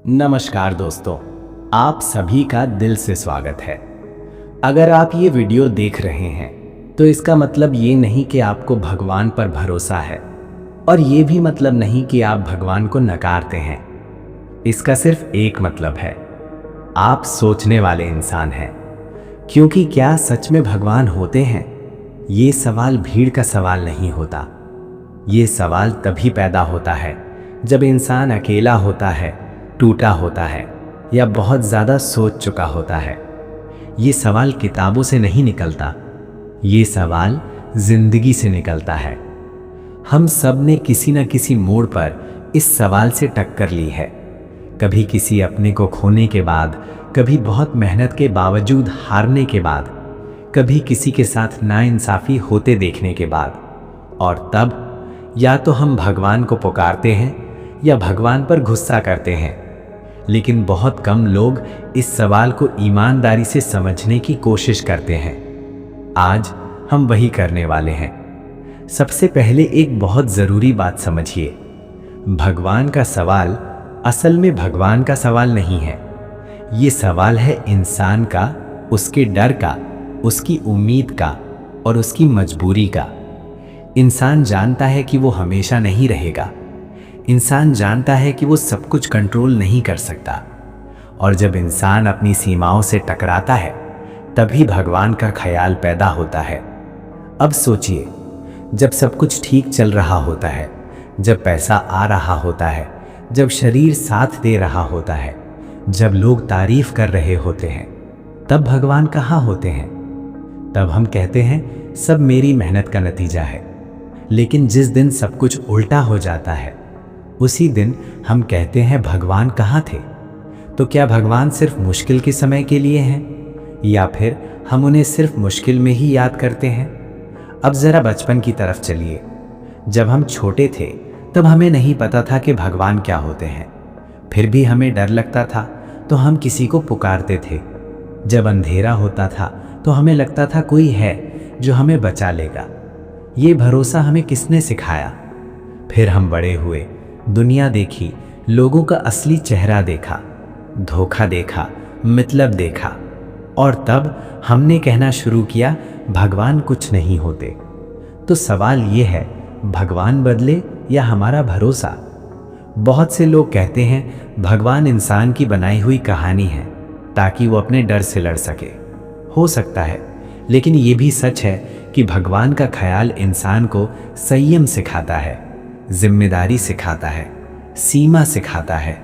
नमस्कार दोस्तों, आप सभी का दिल से स्वागत है। अगर आप ये वीडियो देख रहे हैं तो इसका मतलब ये नहीं कि आपको भगवान पर भरोसा है और ये भी मतलब नहीं कि आप भगवान को नकारते हैं। इसका सिर्फ एक मतलब है, आप सोचने वाले इंसान हैं। क्योंकि क्या सच में भगवान होते हैं? ये सवाल भीड़ का सवाल नहीं होता। ये सवाल तभी पैदा होता है जब इंसान अकेला होता है, टूटा होता है या बहुत ज़्यादा सोच चुका होता है। ये सवाल किताबों से नहीं निकलता, ये सवाल जिंदगी से निकलता है। हम सब ने किसी न किसी मोड़ पर इस सवाल से टक्कर ली है। कभी किसी अपने को खोने के बाद, कभी बहुत मेहनत के बावजूद हारने के बाद, कभी किसी के साथ नाइंसाफी होते देखने के बाद। और तब या तो हम भगवान को पुकारते हैं या भगवान पर गुस्सा करते हैं। लेकिन बहुत कम लोग इस सवाल को ईमानदारी से समझने की कोशिश करते हैं। आज हम वही करने वाले हैं। सबसे पहले एक बहुत ज़रूरी बात समझिए, भगवान का सवाल असल में भगवान का सवाल नहीं है। ये सवाल है इंसान का, उसके डर का, उसकी उम्मीद का और उसकी मजबूरी का। इंसान जानता है कि वो हमेशा नहीं रहेगा। इंसान जानता है कि वो सब कुछ कंट्रोल नहीं कर सकता। और जब इंसान अपनी सीमाओं से टकराता है तभी भगवान का ख्याल पैदा होता है। अब सोचिए, जब सब कुछ ठीक चल रहा होता है, जब पैसा आ रहा होता है, जब शरीर साथ दे रहा होता है, जब लोग तारीफ कर रहे होते हैं, तब भगवान कहाँ होते हैं? तब हम कहते हैं सब मेरी मेहनत का नतीजा है। लेकिन जिस दिन सब कुछ उल्टा हो जाता है उसी दिन हम कहते हैं भगवान कहाँ थे? तो क्या भगवान सिर्फ मुश्किल के समय के लिए हैं या फिर हम उन्हें सिर्फ मुश्किल में ही याद करते हैं? अब ज़रा बचपन की तरफ चलिए। जब हम छोटे थे तब हमें नहीं पता था कि भगवान क्या होते हैं। फिर भी हमें डर लगता था तो हम किसी को पुकारते थे। जब अंधेरा होता था तो हमें लगता था कोई है जो हमें बचा लेगा। ये भरोसा हमें किसने सिखाया? फिर हम बड़े हुए, दुनिया देखी, लोगों का असली चेहरा देखा, धोखा देखा, मतलब देखा, और तब हमने कहना शुरू किया भगवान कुछ नहीं होते। तो सवाल ये है, भगवान बदले या हमारा भरोसा? बहुत से लोग कहते हैं भगवान इंसान की बनाई हुई कहानी है ताकि वो अपने डर से लड़ सके। हो सकता है, लेकिन ये भी सच है कि भगवान का ख्याल इंसान को संयम सिखाता है, जिम्मेदारी सिखाता है, सीमा सिखाता है।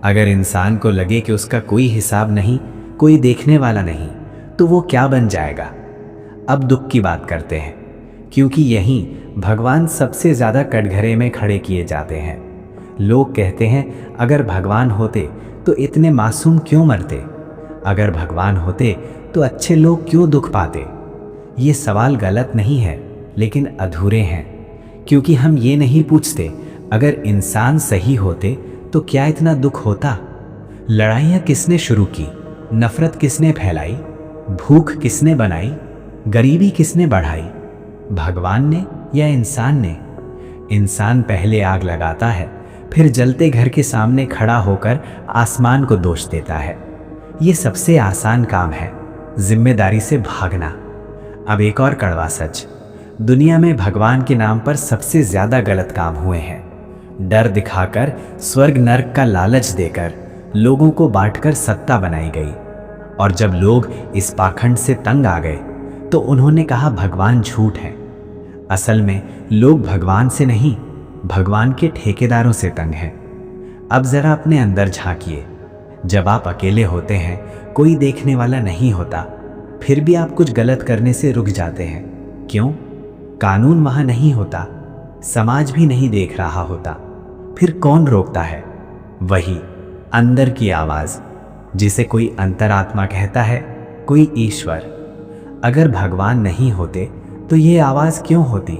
अगर इंसान को लगे कि उसका कोई हिसाब नहीं, कोई देखने वाला नहीं, तो वो क्या बन जाएगा? अब दुख की बात करते हैं, क्योंकि यहीं भगवान सबसे ज़्यादा कटघरे में खड़े किए जाते हैं। लोग कहते हैं अगर भगवान होते तो इतने मासूम क्यों मरते? अगर भगवान होते तो अच्छे लोग क्यों दुख पाते? ये सवाल गलत नहीं है, लेकिन अधूरे हैं। क्योंकि हम ये नहीं पूछते अगर इंसान सही होते तो क्या इतना दुख होता? लड़ाइयाँ किसने शुरू की? नफरत किसने फैलाई? भूख किसने बनाई? गरीबी किसने बढ़ाई? भगवान ने या इंसान ने? इंसान पहले आग लगाता है, फिर जलते घर के सामने खड़ा होकर आसमान को दोष देता है। ये सबसे आसान काम है, जिम्मेदारी से भागना। अब एक और कड़वा सच, दुनिया में भगवान के नाम पर सबसे ज्यादा गलत काम हुए हैं। डर दिखाकर, स्वर्ग नर्क का लालच देकर, लोगों को बांटकर सत्ता बनाई गई। और जब लोग इस पाखंड से तंग आ गए तो उन्होंने कहा भगवान झूठ है। असल में लोग भगवान से नहीं, भगवान के ठेकेदारों से तंग हैं। अब जरा अपने अंदर झांकिए। जब आप अकेले होते हैं, कोई देखने वाला नहीं होता, फिर भी आप कुछ गलत करने से रुक जाते हैं। क्यों? कानून वहां नहीं होता, समाज भी नहीं देख रहा होता। फिर कौन रोकता है? वही अंदर की आवाज, जिसे कोई अंतरात्मा कहता है, कोई ईश्वर। अगर भगवान नहीं होते तो ये आवाज क्यों होती,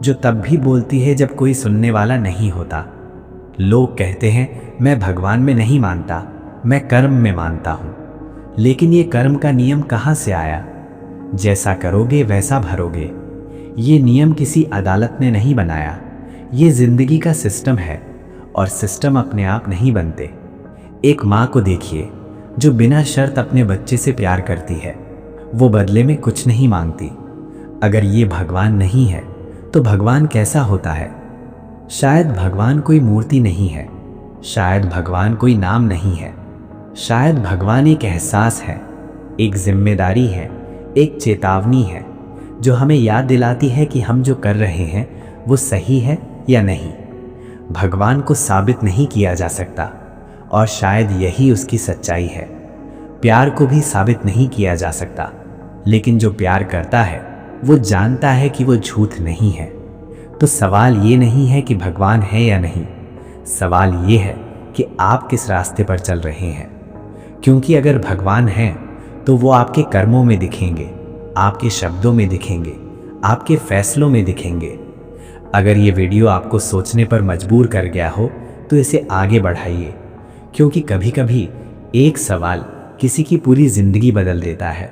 जो तब भी बोलती है जब कोई सुनने वाला नहीं होता? लोग कहते हैं मैं भगवान में नहीं मानता, मैं कर्म में मानता हूं। लेकिन ये कर्म का नियम कहां से आया? जैसा करोगे वैसा भरोगे। ये नियम किसी अदालत ने नहीं बनाया, ये जिंदगी का सिस्टम है। और सिस्टम अपने आप नहीं बनते, एक माँ को देखिए जो बिना शर्त अपने बच्चे से प्यार करती है, वो बदले में कुछ नहीं मांगती। अगर ये भगवान नहीं है तो भगवान कैसा होता है? शायद भगवान कोई मूर्ति नहीं है, शायद भगवान कोई नाम नहीं है, शायद भगवान एक एहसास है, एक जिम्मेदारी है, एक चेतावनी है जो हमें याद दिलाती है कि हम जो कर रहे हैं वो सही है या नहीं। भगवान को साबित नहीं किया जा सकता और शायद यही उसकी सच्चाई है। प्यार को भी साबित नहीं किया जा सकता, लेकिन जो प्यार करता है वो जानता है कि वो झूठ नहीं है। तो सवाल ये नहीं है कि भगवान है या नहीं, सवाल ये है कि आप किस रास्ते पर चल रहे हैं। क्योंकि अगर भगवान है तो वो आपके कर्मों में दिखेंगे, आपके शब्दों में दिखेंगे, आपके फैसलों में दिखेंगे। अगर ये वीडियो आपको सोचने पर मजबूर कर गया हो तो इसे आगे बढ़ाइए, क्योंकि कभी कभी एक सवाल किसी की पूरी जिंदगी बदल देता है।